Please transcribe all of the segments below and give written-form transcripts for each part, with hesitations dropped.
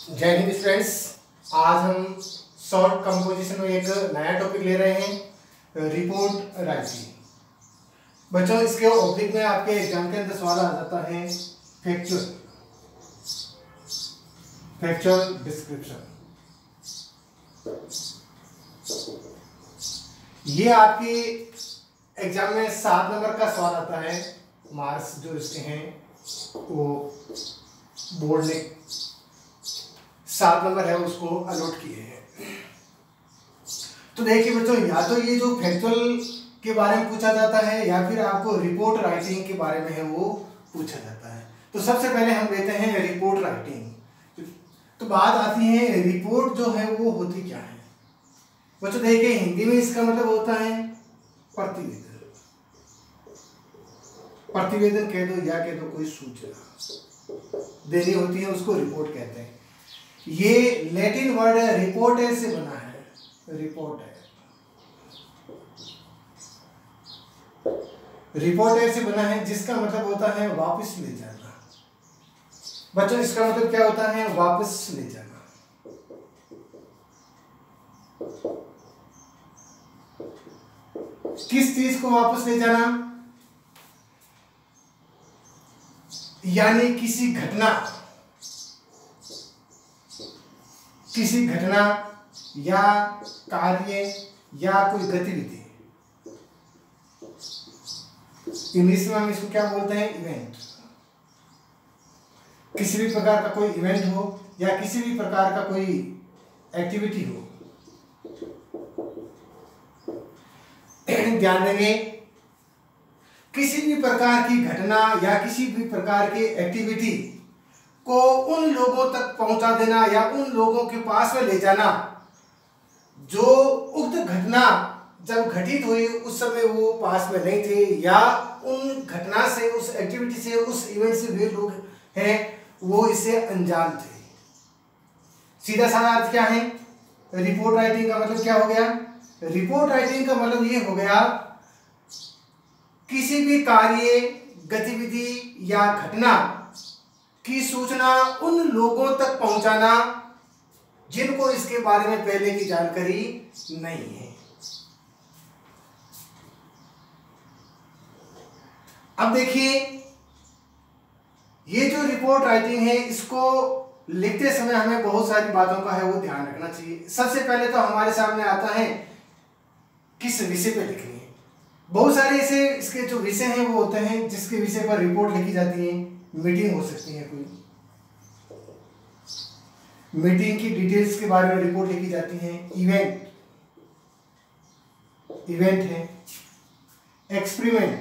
जय हिंद स्टूडेंट्स। आज हम शॉर्ट कंपोजिशन में एक नया टॉपिक ले रहे हैं, रिपोर्ट राइटिंग। बच्चों, इसके ऑब्जेक्ट में आपके एग्जाम के अंदर सवाल आ जाता है फैक्चुअल डिस्क्रिप्शन। ये आपके एग्जाम में 7 नंबर का सवाल आता है। मार्क्स जो इसके हैं वो बोर्ड ने 7 नंबर है उसको अलॉट किए हैं। तो देखिए बच्चों, या तो ये जो फैक्चुअल के बारे में पूछा जाता है या फिर आपको रिपोर्ट राइटिंग के बारे में है वो पूछा जाता है। तो सबसे पहले हम लेते हैं रिपोर्ट राइटिंग। तो बात आती है रिपोर्ट जो है वो होती क्या है। बच्चों देखिए, हिंदी में इसका मतलब होता है प्रतिवेदन। प्रतिवेदन कह दो या कह दो कोई सूचना देनी होती है, उसको रिपोर्ट कहते हैं। ये लैटिन वर्ड रिपोर्टर से बना है, रिपोर्टर से बना है, जिसका मतलब होता है वापस ले जाना। बच्चों इसका मतलब क्या होता है? वापस ले जाना। किस चीज को वापस ले जाना? यानी किसी घटना या कार्य या कोई गतिविधि। इंग्लिश में हम इसको क्या बोलते हैं? इवेंट। किसी भी प्रकार का कोई इवेंट हो या किसी भी प्रकार का कोई एक्टिविटी हो। ध्यान देंगे, किसी भी प्रकार की घटना या किसी भी प्रकार की एक्टिविटी को उन लोगों तक पहुंचा देना या उन लोगों के पास में ले जाना जो उक्त घटना जब घटित हुई उस समय वो पास में नहीं थे, या उन घटना से, उस एक्टिविटी से, उस इवेंट से वे लोग हैं वो इससे अनजान थे। सीधा साधा अर्थ क्या है? रिपोर्ट राइटिंग का मतलब क्या हो गया? रिपोर्ट राइटिंग का मतलब ये हो गया किसी भी कार्य, गतिविधि या घटना की सूचना उन लोगों तक पहुंचाना जिनको इसके बारे में पहले की जानकारी नहीं है। अब देखिए, ये जो रिपोर्ट राइटिंग है इसको लिखते समय हमें बहुत सारी बातों का है वो ध्यान रखना चाहिए। सबसे पहले तो हमारे सामने आता है किस विषय पे लिखनी है। बहुत सारे ऐसे इसके जो विषय हैं वो होते हैं जिसके विषय पर रिपोर्ट लिखी जाती है। मीटिंग हो सकती है, कोई मीटिंग की डिटेल्स के बारे में रिपोर्ट लिखी जाती है। इवेंट है, एक्सपेरिमेंट,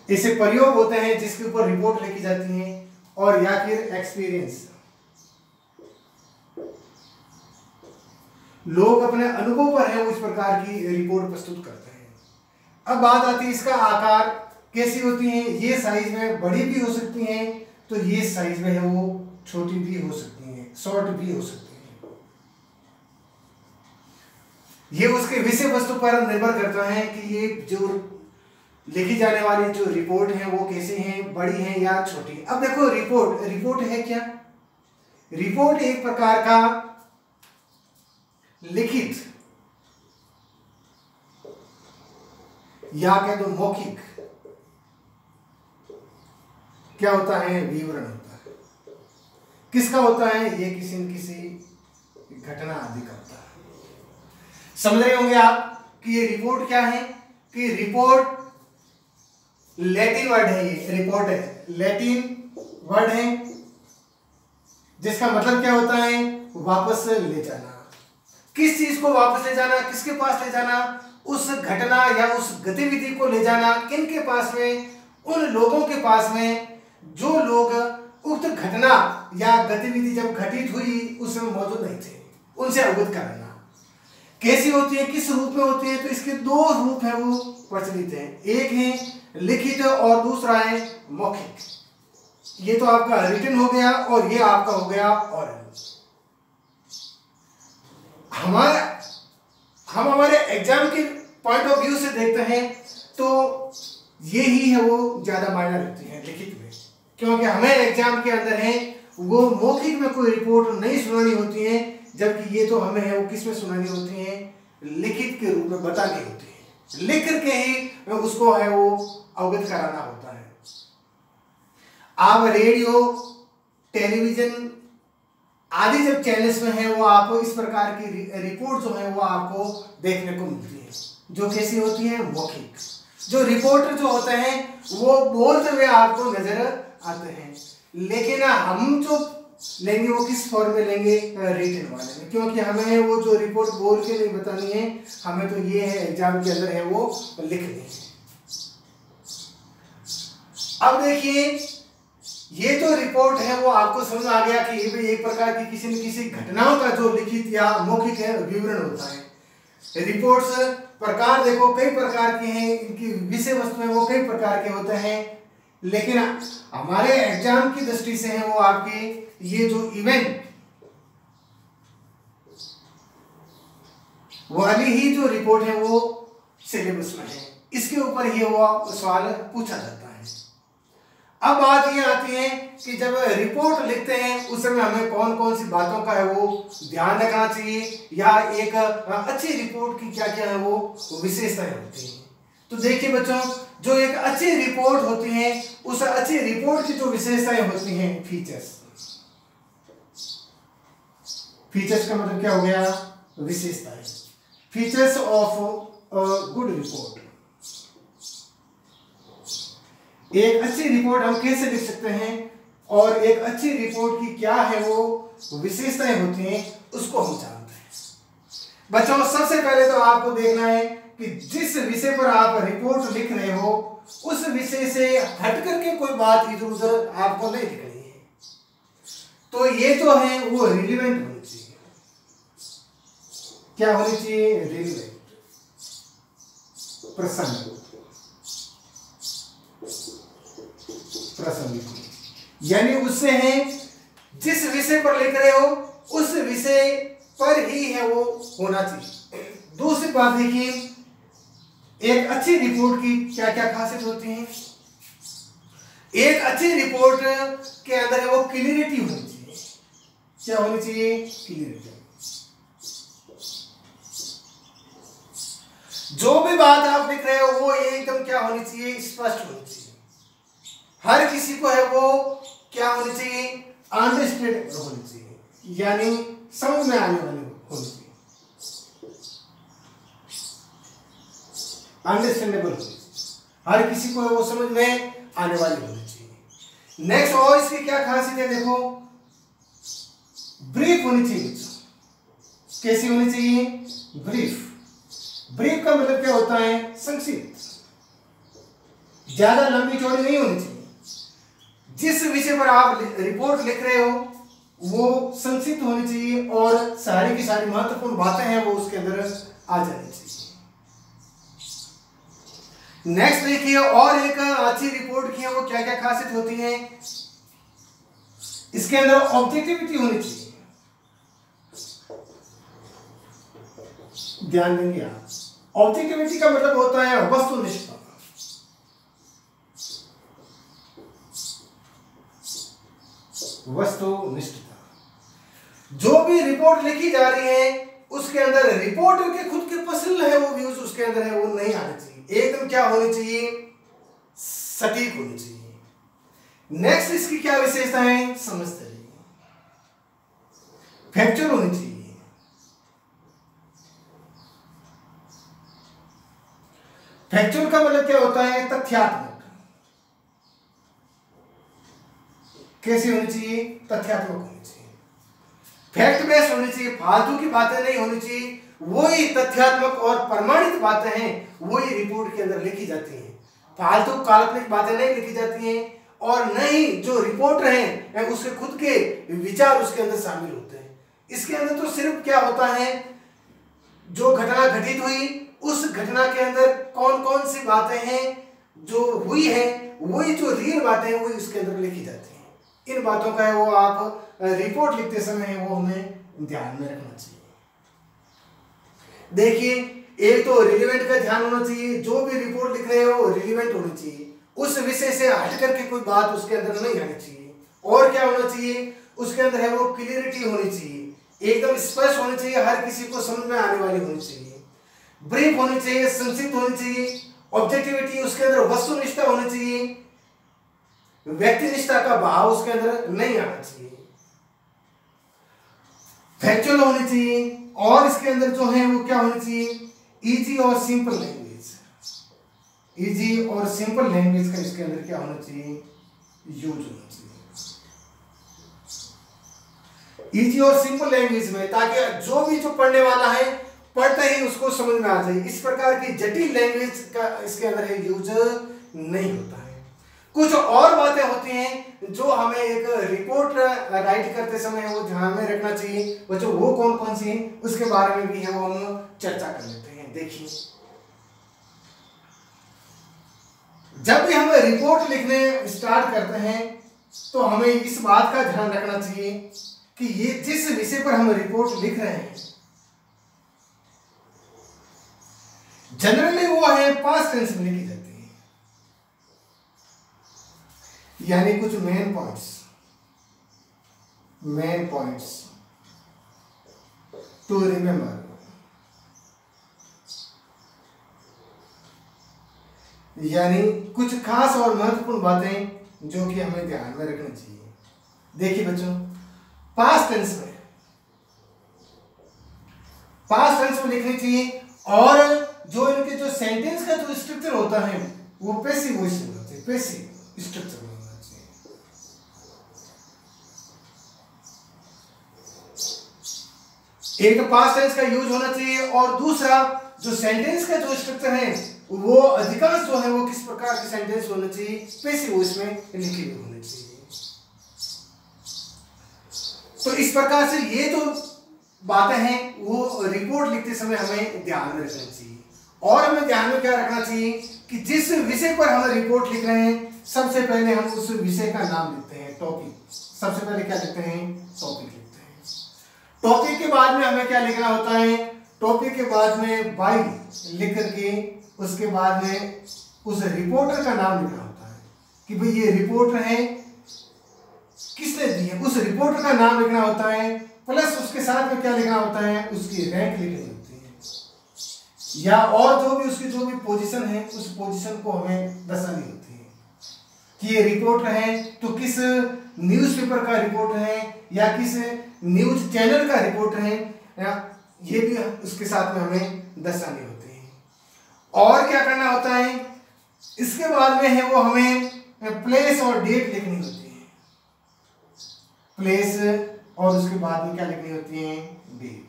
ऐसे प्रयोग होते हैं जिसके ऊपर रिपोर्ट लिखी जाती है। और या फिर एक्सपीरियंस, लोग अपने अनुभव पर है उस प्रकार की रिपोर्ट प्रस्तुत करते हैं। अब बात आती है इसका आकार कैसी होती है। ये साइज में बड़ी भी हो सकती हैं, तो ये साइज में है वो छोटी भी हो सकती हैं, शॉर्ट भी हो सकती हैं। ये उसके विषय वस्तु पर निर्भर करता है कि ये जो लिखी जाने वाली जो रिपोर्ट है वो कैसी है, बड़ी है या छोटी। अब देखो, रिपोर्ट है क्या? रिपोर्ट एक प्रकार का लिखित या कह दो मौखिक क्या होता है? विवरण होता है। किसका होता है? ये किसी न किसी घटना आदि का होता है। समझ रहे होंगे आप कि ये रिपोर्ट क्या है? कि रिपोर्ट लैटिन वर्ड है। ये रिपोर्ट है, लैटिन वर्ड है, जिसका मतलब क्या होता है? वापस ले जाना। किस चीज को वापस ले जाना? किसके पास ले जाना? उस घटना या उस गतिविधि को ले जाना किनके पास में? उन लोगों के पास में जो लोग उक्त घटना या गतिविधि जब घटित हुई उस समय मौजूद नहीं थे, उनसे अवगत कराना। कैसी होती है, किस रूप में होती है? तो इसके 2 रूप है वो प्रचलित हैं। एक है लिखित और दूसरा है मौखिक। ये तो आपका रिटन हो गया और ये आपका हो गया ओरल। हम हमारे एग्जाम के पॉइंट ऑफ व्यू से देखते हैं तो ये ही है वो ज्यादा मायने रखती है लिखित में। क्योंकि हमें एग्जाम के अंदर है वो मौखिक में कोई रिपोर्ट नहीं सुनानी होती है, जबकि ये तो हमें है वो किस में सुनानी होती है, लिखित के रूप में बतानी होती है, लिख करके ही उसको है वो अवगत कराना होता है। आप रेडियो, टेलीविजन आदि जब चैनल्स में है वो आपको इस प्रकार की रिपोर्ट जो है वो आपको देखने को मिलती है, जो कैसी होती है, मौखिक। जो रिपोर्टर जो होते हैं वो बोलते हुए आपको नजर आते हैं, लेकिन हम जो लेंगे वो किस फॉर्म में लेंगे, रिटन वाले में, क्योंकि हमें वो जो रिपोर्ट बोल के नहीं बतानी है, हमें तो ये है एग्जाम के अंदर है वो लिखनी है। अब देखिए ये जो रिपोर्ट है वो आपको समझ आ गया कि ये भी एक प्रकार की किसी न किसी घटनाओं का जो लिखित या मौखिक है विवरण होता है। रिपोर्ट्स प्रकार देखो कई प्रकार के हैं, इनकी विषय वस्तु है वो कई प्रकार के होते हैं, लेकिन हमारे एग्जाम की दृष्टि से है वो आपके ये जो इवेंट वाली ही जो रिपोर्ट है वो सिलेबस में है, इसके ऊपर ये वो सवाल पूछा जाता है। अब बात ये आती है कि जब रिपोर्ट लिखते हैं उस समय हमें कौन कौन सी बातों का है वो ध्यान रखना चाहिए, या एक अच्छी रिपोर्ट की क्या क्या है वो विशेषताएं होती हैं। तो देखिए बच्चों, जो एक अच्छी रिपोर्ट होती है उस अच्छी रिपोर्ट की जो विशेषताएं होती हैं, फीचर्स। फीचर्स का मतलब क्या हो गया, विशेषताएं। Features of good report. एक अच्छी रिपोर्ट हम कैसे लिख सकते हैं और एक अच्छी रिपोर्ट की क्या है वो विशेषताएं होती हैं उसको हम जानते हैं। बच्चों सबसे पहले तो आपको देखना है कि जिस विषय पर आप रिपोर्ट लिख रहे हो उस विषय से हट करके कोई बात इधर उधर आपको नहीं लिखनी है। तो ये जो है वो रिलेवेंट होनी चाहिए। क्या होनी चाहिए, रिलेवेंट, प्रसंग, प्रसंगिक, यानी उससे है जिस विषय पर लिख रहे हो उस विषय पर ही है वो होना चाहिए। दूसरी बात देखिए, एक अच्छी रिपोर्ट की क्या क्या खासियत होती है। एक अच्छी रिपोर्ट के अंदर है वो क्लियरिटी होनी चाहिए। क्या होनी चाहिए, क्लियरिटी। जो भी बात आप लिख रहे हो वो एकदम क्या होनी चाहिए, स्पष्ट होनी चाहिए। हर किसी को है वो क्या होनी चाहिए, अंडरस्टैंड होनी चाहिए, यानी समझ में आने वाली होनी चाहिए, अंडरस्टैंडेबल होनी चाहिए। हर किसी को वो समझ में आने वाली होनी चाहिए। नेक्स्ट और इसकी क्या खासियत है, देखो ब्रीफ होनी चाहिए। कैसी होनी चाहिए, ब्रीफ। ब्रीफ का मतलब क्या होता है, संक्षिप्त, ज्यादा लंबी चौड़ी नहीं होनी चाहिए। जिस विषय पर आप रिपोर्ट लिख रहे हो वो संक्षिप्त होनी चाहिए और सारी की सारी महत्वपूर्ण बातें हैं वो उसके अंदर आ जानी चाहिए। नेक्स्ट देखिए, और एक अच्छी रिपोर्ट की है वो क्या क्या खासियत होती है। इसके अंदर ऑब्जेक्टिविटी होनी चाहिए। ध्यान देंगे आप, ऑब्जेक्टिविटी का मतलब होता है वस्तुनिष्ठता। वस्तुनिष्ठता, जो भी रिपोर्ट लिखी जा रही है उसके अंदर रिपोर्टर के खुद के पसंद है वो व्यूज उसके अंदर है वो नहीं आने चाहिए। एकदम क्या होनी चाहिए, सटीक होनी चाहिए। नेक्स्ट इसकी क्या विशेषता है, समझते रहिए। फैक्चुअल होनी चाहिए। फैक्चुअल का मतलब क्या होता है, तथ्यात्मक। कैसी होनी चाहिए, तथ्यात्मक होनी चाहिए, फैक्ट बेस्ड होनी चाहिए। फालतू की बातें नहीं होनी चाहिए, वही तथ्यात्मक और प्रमाणित बातें हैं वही रिपोर्ट के अंदर लिखी जाती हैं। फालतू काल्पनिक बातें नहीं लिखी जाती हैं और न ही जो रिपोर्टर हैं उसके खुद के विचार उसके अंदर शामिल होते हैं। इसके अंदर तो सिर्फ क्या होता है, जो घटना घटित हुई उस घटना के अंदर कौन कौन सी बातें हैं जो हुई है, वही जो रियल बातें हैं वही उसके अंदर लिखी जाती हैं। इन बातों का है वो आप रिपोर्ट लिखते समय है वो हमें ध्यान में रखना चाहिए। देखिए, एक तो रिलेवेंट का ध्यान होना चाहिए, जो भी रिपोर्ट लिख रहे हो रिलेवेंट होनी चाहिए, उस विषय से हट करके कोई बात उसके अंदर नहीं आनी चाहिए। और क्या होना चाहिए उसके अंदर है वो क्लियरिटी होनी चाहिए, एकदम स्पष्ट होनी चाहिए, हर किसी को समझ में आने वाली होनी चाहिए, ब्रीफ होनी चाहिए, संक्षिप्त होनी चाहिए, ऑब्जेक्टिविटी उसके अंदर वस्तुनिष्ठता होनी चाहिए, व्यक्तिनिष्ठता का भाव उसके अंदर नहीं आना चाहिए, फैक्चुअल होनी चाहिए। और इसके अंदर जो है वो क्या होनी चाहिए, इजी और सिंपल लैंग्वेज, इजी और सिंपल लैंग्वेज का इसके अंदर क्या होना चाहिए, यूज होना चाहिए, इजी और सिंपल लैंग्वेज में, ताकि जो पढ़ने वाला है पढ़ते ही उसको समझ में आ जाए। इस प्रकार की जटिल लैंग्वेज का इसके अंदर है यूज नहीं होता है। कुछ और बातें होती हैं जो हमें एक रिपोर्ट राइट करते समय वो ध्यान में रखना चाहिए बच्चों, वो कौन कौन सी हैं उसके बारे में भी है वो हम चर्चा कर लेते हैं। देखिए, जब भी हम रिपोर्ट लिखने स्टार्ट करते हैं तो हमें इस बात का ध्यान रखना चाहिए कि ये जिस विषय पर हम रिपोर्ट लिख रहे हैं जनरली वो है पास्ट टेंस में लिखी जाती है, यानी कुछ मेन पॉइंट्स टू रिमेंबर, यानी कुछ खास और महत्वपूर्ण बातें जो कि हमें ध्यान में रखनी चाहिए। देखिए बच्चों, पास्ट टेंस में लिखनी चाहिए, और जो इनके जो सेंटेंस का जो स्ट्रक्चर होता है वो पैसिव वॉइस में होता है, पैसिव स्ट्रक्चर में होना चाहिए। एक तो पास्ट टेंस का यूज होना चाहिए, और दूसरा जो सेंटेंस का जो स्ट्रक्चर है वो अधिकांश जो है वो किस प्रकार के सेंटेंस होना चाहिए, पैसिव वॉइस में लिखे हुए होने चाहिए। तो इस प्रकार से ये जो बातें हैं वो रिपोर्ट लिखते समय हमें ध्यान में रखना चाहिए। और हमें ध्यान में क्या रखना चाहिए कि जिस विषय पर हम रिपोर्ट लिख रहे हैं सबसे पहले हम उस विषय का नाम लिखते हैं, टॉपिक। सबसे पहले क्या लिखते हैं, टॉपिक लिखते हैं। टॉपिक के बाद में हमें क्या लिखना होता है, टॉपिक के बाद में बाय लिख करके उसके बाद में उस रिपोर्टर का नाम लिखना होता है कि भाई ये रिपोर्टर है, किसने दी है, उस रिपोर्टर का नाम लिखना होता है, प्लस उसके साथ में क्या लिखना होता है, उसकी रैंक लिखनी होती है, या और जो भी उसकी जो भी पोजीशन है उस पोजीशन को हमें दर्शानी होती है कि ये रिपोर्टर है तो किस न्यूज़पेपर का रिपोर्टर है या किस न्यूज चैनल का रिपोर्टर है, ये भी उसके साथ में हमें दर्शानी होती है। और क्या करना होता है, इसके बाद में है वो हमें प्लेस और डेट लिखनी होती है, प्लेस और उसके बाद में क्या लिखनी होती है, डेट।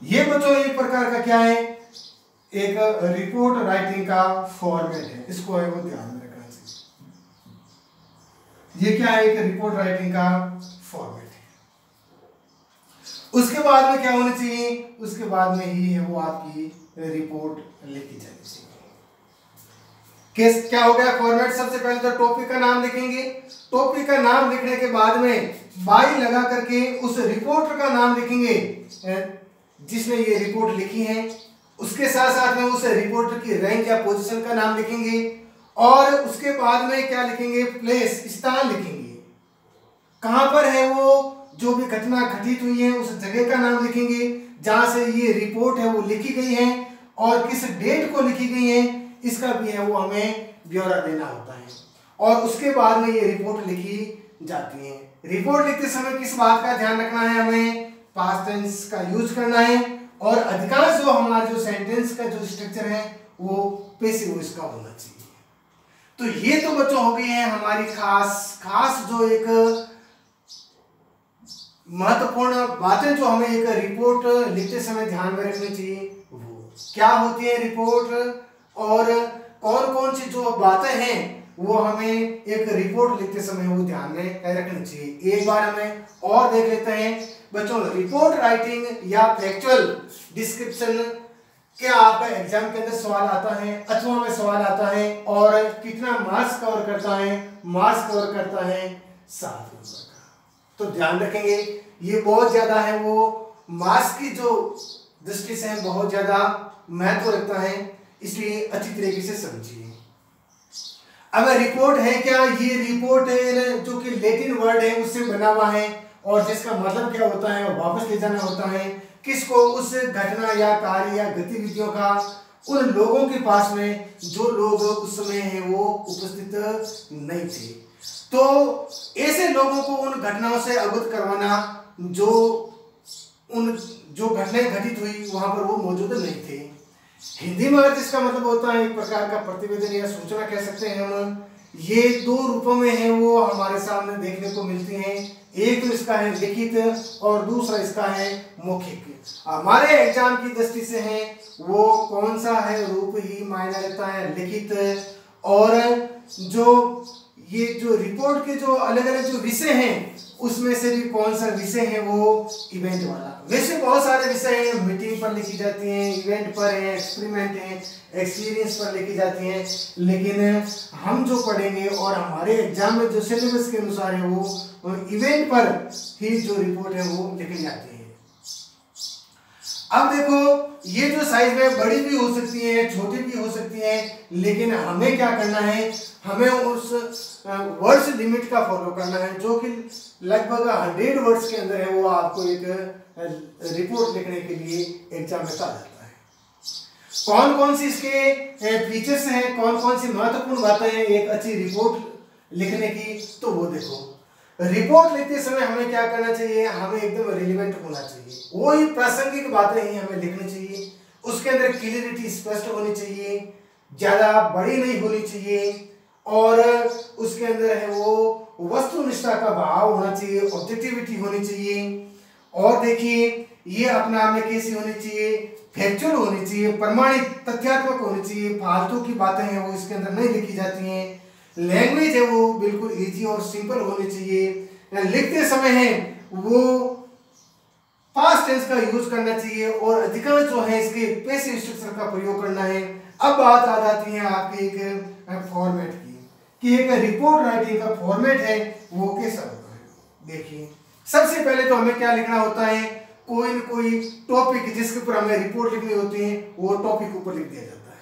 ये बच्चों एक प्रकार का क्या है, एक रिपोर्ट राइटिंग का फॉर्मेट है, इसको है वो ध्यान में रखना चाहिए। ये क्या है, एक रिपोर्ट राइटिंग का फॉर्मेट है। उसके बाद में क्या होना चाहिए, उसके बाद में ही है वो आपकी रिपोर्ट लिखी जानी चाहिए। क्या हो गया फॉर्मेट, सबसे पहले तो टॉपिक का नाम लिखेंगे, टॉपिक का नाम लिखने के बाद में बाई लगा करके उस रिपोर्टर का नाम लिखेंगे जिसने ये रिपोर्ट लिखी है, उसके साथ साथ में उस रिपोर्टर की रैंक या पोजीशन का नाम लिखेंगे, और उसके बाद में क्या लिखेंगे, प्लेस, स्थान लिखेंगे, कहां पर है वो जो भी घटना घटित हुई है उस जगह का नाम लिखेंगे जहां से ये रिपोर्ट है वो लिखी गई है, और किस डेट को लिखी गई है इसका भी है वो हमें ब्यौरा देना होता है, और उसके बाद में ये रिपोर्ट लिखी जाती है। रिपोर्ट लिखते समय किस बात का ध्यान रखना है, हमें पास्ट टेंस का यूज करना है, और अधिकांश जो हमारा जो सेंटेंस का जो स्ट्रक्चर है वो पैसिव वॉइस का होना चाहिए। तो ये तो बच्चों हो गई है हमारी खास जो एक महत्वपूर्ण बातें जो हमें एक रिपोर्ट लिखते समय ध्यान में रखनी चाहिए। वो क्या होती है रिपोर्ट, और कौन कौन सी जो बातें हैं वो हमें एक रिपोर्ट लिखते समय वो ध्यान में रखनी चाहिए। एक बार हमें और देख लेते हैं बच्चों, रिपोर्ट राइटिंग या फैक्चुअल डिस्क्रिप्शन क्या आपका एग्जाम के अंदर सवाल आता है, अथवा में सवाल आता है, और कितना मार्क्स कवर करता है, मार्क्स कवर करता है 7 नंबर का। तो ध्यान रखेंगे ये बहुत ज्यादा है वो मार्क्स की जो दृष्टि से बहुत ज्यादा महत्व रखता है, इसलिए अच्छी तरीके से समझिए। अब रिपोर्ट है क्या, ये रिपोर्ट जो कि लैटिन वर्ड है उससे बना हुआ है और जिसका मतलब क्या होता है, वापस ले जाना होता है किसको, उस घटना या कार्य या गतिविधियों का उन लोगों के पास में जो लोग उस समय है वो उपस्थित नहीं थे। तो ऐसे लोगों को उन घटनाओं से अवगत करवाना जो घटनाएं घटित हुई वहां पर वो मौजूद नहीं थे। हिंदी में अर्थ इसका मतलब होता है एक प्रकार का प्रतिवेदन या सूचना कह सकते हैं हम। ये दो रूपों में है वो हमारे सामने देखने को मिलती हैं, एक तो इसका है लिखित और दूसरा इसका है मौखिक। हमारे एग्जाम की दृष्टि से है वो कौन सा है रूप ही मायने रखता है, लिखित। और जो ये जो रिपोर्ट के जो अलग अलग जो विषय हैं उसमें से भी कौन सा विषय है वो इवेंट वाला। वैसे बहुत सारे विषय हैं, मीटिंग पर लिखी जाती हैं, इवेंट पर है, एक्सपेरिमेंट है, एक्सपीरियंस पर लिखी जाती हैं, लेकिन हम जो पढ़ेंगे और हमारे एग्जाम में जो सिलेबस के अनुसार है वो इवेंट पर ही जो रिपोर्ट है वो लिखी जाती है। अब देखो ये जो साइज में बड़ी भी हो सकती है, छोटी भी हो सकती है, लेकिन हमें क्या करना है, हमें उस वर्ड्स लिमिट का फॉलो करना है जो कि लगभग 100 वर्ड्स के अंदर है। वो आपको एक रिपोर्ट लिखने के लिए एग्जाम में कहा जाता है। कौन कौन सी इसके फीचर्स हैं, कौन कौन सी महत्वपूर्ण बातें हैं एक अच्छी रिपोर्ट लिखने की, तो वो देखो। रिपोर्ट लिखते समय हमें क्या करना चाहिए, हमें एकदम रिलेवेंट होना चाहिए, वही प्रासंगिक बातें ही हमें लिखनी चाहिए। उसके अंदर क्लियरिटी स्पष्ट होनी चाहिए, ज्यादा बड़ी नहीं होनी चाहिए, और उसके अंदर है वो वस्तुनिष्ठता का भाव होना चाहिए, ऑब्जेक्टिविटी होनी चाहिए। और देखिए ये अपने आप में कैसी होनी चाहिए, फैक्चुअल होनी चाहिए, प्रमाणित तथ्यात्मक होनी चाहिए, फालतू की बातें हैं वो इसके अंदर नहीं लिखी जाती हैं। लैंग्वेज है वो बिल्कुल इजी और सिंपल होनी चाहिए। लिखते समय है वो पास्ट टेंस का यूज करना चाहिए और अधिकांश जो है इसके पैसिव स्ट्रक्चर का प्रयोग करना है। अब बात आ जाती है आपके एक फॉर्मेट की कि एक रिपोर्ट राइटिंग का फॉर्मेट है वो कैसा होता है। देखिए सबसे पहले तो हमें क्या लिखना होता है, कोई न कोई टॉपिक जिसके ऊपर हमें रिपोर्ट लिखनी होती है वो टॉपिक ऊपर लिख दिया जाता है।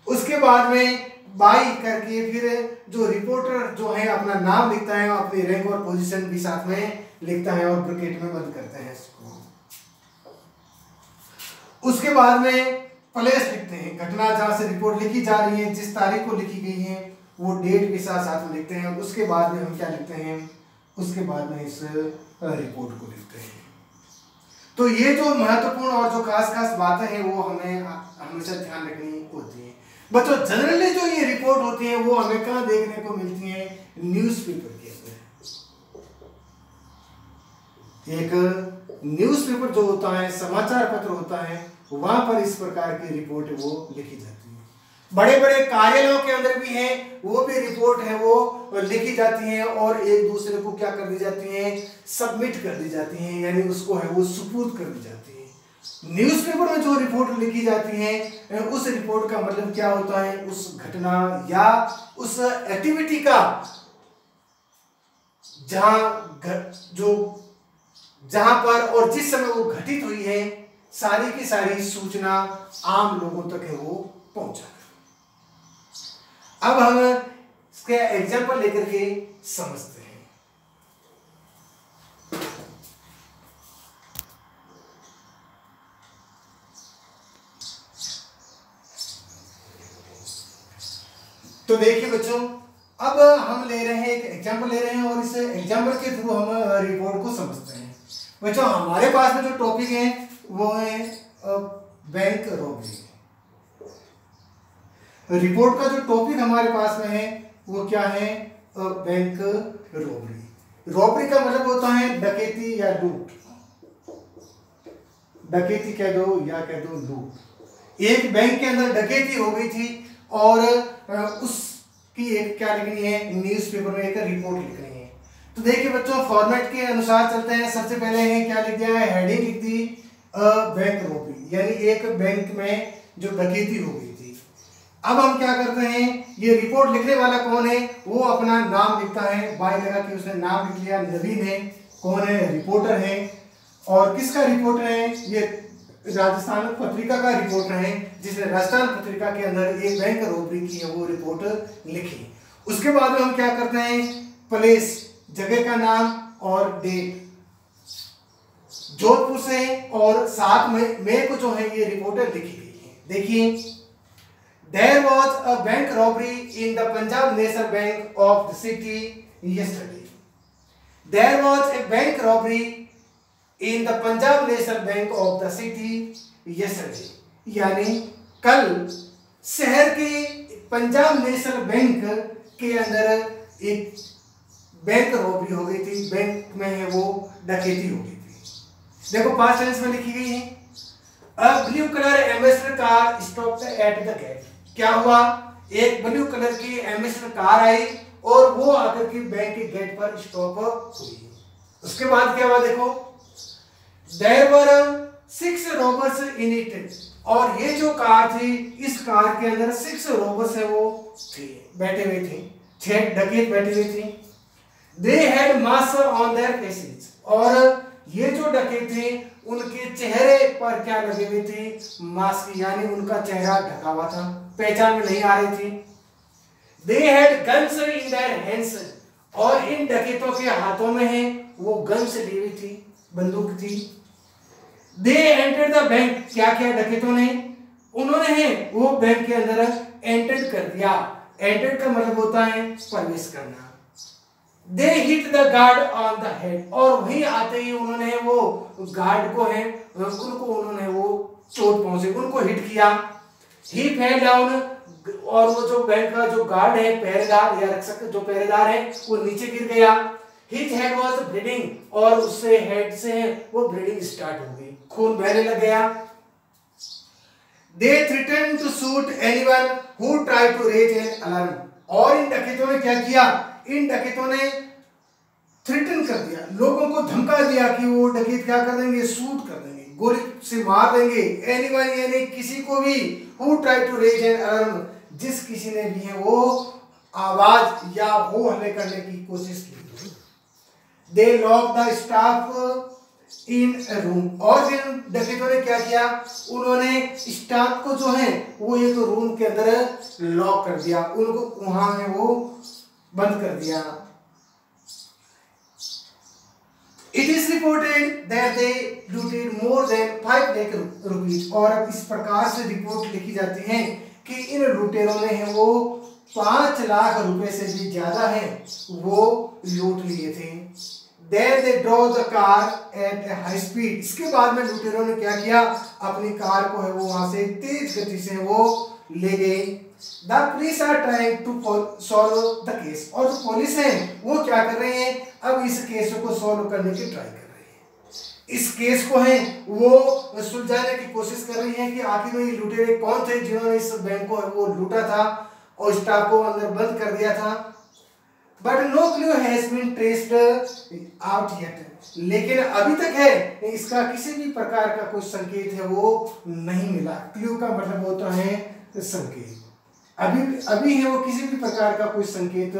उसके बाद में बाई करके फिर जो रिपोर्टर जो है अपना नाम लिखता है, अपनी रैंक और पोजीशन भी साथ में लिखता है और ब्रैकेट में बंद करते हैं इसको। उसके बाद में प्लेस लिखते हैं, घटना जहां से रिपोर्ट लिखी जा रही है, जिस तारीख को लिखी गई है वो डेट के साथ साथ में लिखते हैं। उसके बाद में हम क्या लिखते हैं, उसके बाद में इस रिपोर्ट को लिखते हैं। तो ये जो महत्वपूर्ण और जो खास खास बातें हैं वो हमें हमेशा ध्यान रखनी होती है। बच्चों जनरली जो ये रिपोर्ट होती है वो हमें कहाँ देखने को मिलती है, न्यूज़पेपर के अंदर। एक न्यूज़पेपर जो होता है, समाचार पत्र होता है, वहां पर इस प्रकार की रिपोर्ट वो लिखी जाती है। बड़े बड़े कार्यालयों के अंदर भी है वो भी रिपोर्ट है वो लिखी जाती है और एक दूसरे को क्या कर दी जाती है, सबमिट कर दी जाती है, यानी उसको है वो सुपुर्द कर दी जाती है। न्यूज़पेपर में जो रिपोर्ट लिखी जाती है उस रिपोर्ट का मतलब क्या होता है, उस घटना या उस एक्टिविटी का जहां पर और जिस समय वो घटित हुई है सारी की सारी सूचना आम लोगों तक है वो पहुंचा। अब हम इसके एग्जाम्पल लेकर के समझते हैं। तो देखिए बच्चों, अब हम ले रहे हैं एक एग्जाम्पल ले रहे हैं और इस एग्जाम्पल के थ्रू हम रिपोर्ट को समझते हैं। बच्चों हमारे पास में जो टॉपिक है वो है बैंक रॉबरी। रिपोर्ट का जो टॉपिक हमारे पास में है वो क्या है, बैंक रॉबरी। रॉबरी का मतलब होता है डकैती या लूट, डकैती कह दो या कह दो लूट। एक बैंक के अंदर डकैती हो गई थी और उसकी एक क्या लिखनी है, न्यूज़पेपर में एक रिपोर्ट लिखनी है। तो देखिए बच्चों फॉर्मेट के अनुसार चलते हैं। सबसे पहले है क्या लिख दिया है, हेडिंग लिख दी बैंक रॉबरी, यानी एक बैंक में जो डकैती हो गई थी। अब हम क्या करते हैं, ये रिपोर्ट लिखने वाला कौन है, वो अपना नाम लिखता है, बाय लगा के उसने नाम लिख लिया, नवीन है, कौन है, रिपोर्टर है। और किसका रिपोर्टर है, ये राजस्थान पत्रिका का रिपोर्टर है जिसने राजस्थान पत्रिका के अंदर एक बैंक रॉबरी की है वो रिपोर्ट लिखी। उसके बाद में हम क्या करते हैं, प्लेस जगह का नाम और डेट जोधपुर से, और 7 मई को जो है ये रिपोर्ट लिखी गई है। देखिए, there was a bank robbery in the Punjab national bank of the city yesterday. There was a bank robbery in the Punjab National Bank of the city yesterday. यानी कल शहर के पंजाब नेशनल बैंक के अंदर एक बैंक रॉबरी हो गई थी, बैंक में है वो डकैती हो गई थी। देखो पास्ट टेंस में लिखी गई है, a blue colour Ambassador car stopped at the gate. क्या हुआ, एक ब्लू कलर की एम्बेसडर कार आई और वो आकर के बैंक के गेट पर स्टॉप हुई। उसके बाद क्या हुआ, देखो, there were 6 robbers in it, और ये जो कार थी, इस कार के अंदर 6 robbers है वो थे, बैठे हुए थे, 6 डकैत बैठे हुए थे। They had mask on their faces, और ये जो डकैत थे उनके चेहरे पर क्या लगे हुए थे, मास्क, यानी उनका चेहरा ढका हुआ था, पहचान में नहीं आ रही थी। They had guns in their hands, और इन डकैतों के हाथों में है वो गन्स ली हुई थी, बंदूक थी। They entered the bank, क्या किया डकैतों ने, उन्होंने है वो बैंक के अंदर एंटर कर दिया। एंटर का मतलब होता है प्रवेश करना। They hit the guard on the head, और वहीं आते ही उन्होंने वो गार्ड को है उनको उन्होंने वो चोट पहुंची, उनको हिट किया। He fell down, और वो जो बैंक का जो गार्ड है, पहरेदार या रक्षक जो पहरेदार है, वो नीचे गिर गया। His head was bleeding, और उससे हेड से वो ब्लीडिंग स्टार्ट हो गई, खून बहने लग गया। They threatened to shoot anyone who tried to raise an alarm, और इन डकैतों ने क्या किया, इन डकैतों ने थ्रेटन कर दिया, लोगों को धमका दिया कि वो डकैत क्या कर देंगे, शूट कर देंगे, गोली से मार देंगे। एनीवन यानी किसी को भी, who try to raise an alarm, जिस किसी ने भी है वो आवाज या हो हल्ले करने की कोशिश की। They lock the staff in room, और फिर डकैतों ने क्या किया, उन्होंने स्टाफ को जो है वो एक रूम के अंदर लॉक कर दिया, उनको वहां है वो बंद कर दिया। It is reported that they looted more than 5 lakh rupees, और अब इस प्रकार से रिपोर्ट लिखी जाती है कि इन लुटेरों ने है वो 5 लाख रुपए से भी ज्यादा है वो लूट लिए थे। Then they drove the car at a high speed, इसके बाद में लुटेरों ने क्या किया, अपनी कार को है वो वहां से तेज गति से वो ले गए। The police are trying to solve the case, और जो पुलिस है वो क्या कर रहे हैं, अब इस केस को सॉल्व करने की ट्राई कर रही है। इस केस को है वो सुलझाने की कोशिश कर रही है कि आखिर में ये लुटेरे कौन थे जिन्होंने इस बैंक को वो लूटा था और स्टाफ को अंदर बंद कर दिया था। But no clue has been traced out yet, लेकिन अभी तक है इसका किसी भी प्रकार का कोई संकेत है वो नहीं मिला। क्लू का मतलब होता है संकेत, अभी है वो किसी भी प्रकार का कोई संकेत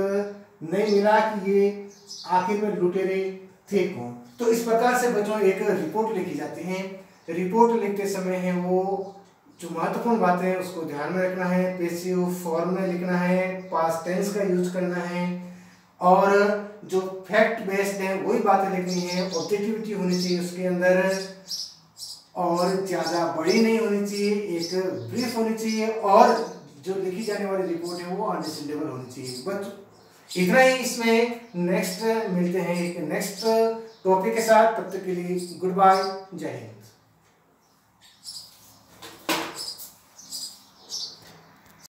नहीं मिला कि ये आखिर में लुटेरे थे कौन। तो इस प्रकार से बच्चों एक रिपोर्ट लिखी जाती है। रिपोर्ट लिखते समय है वो जो महत्वपूर्ण बातें हैं उसको ध्यान में रखना है, पैसिव फॉर्म में लिखना है, पास्ट टेंस का यूज करना है, और जो फैक्ट बेस्ड है वही बातें लिखनी है। ऑब्जेक्टिविटी होनी चाहिए उसके अंदर, और ज़्यादा बड़ी नहीं होनी चाहिए, एक ब्रीफ होनी चाहिए, और जो लिखी जाने वाली रिपोर्ट है वो अंडरस्टैंडेबल होनी चाहिए। बट इतना ही इसमें, नेक्स्ट मिलते हैं एक नेक्स्ट टॉपिक के साथ, तब तक के लिए गुड बाय, जय हिंद।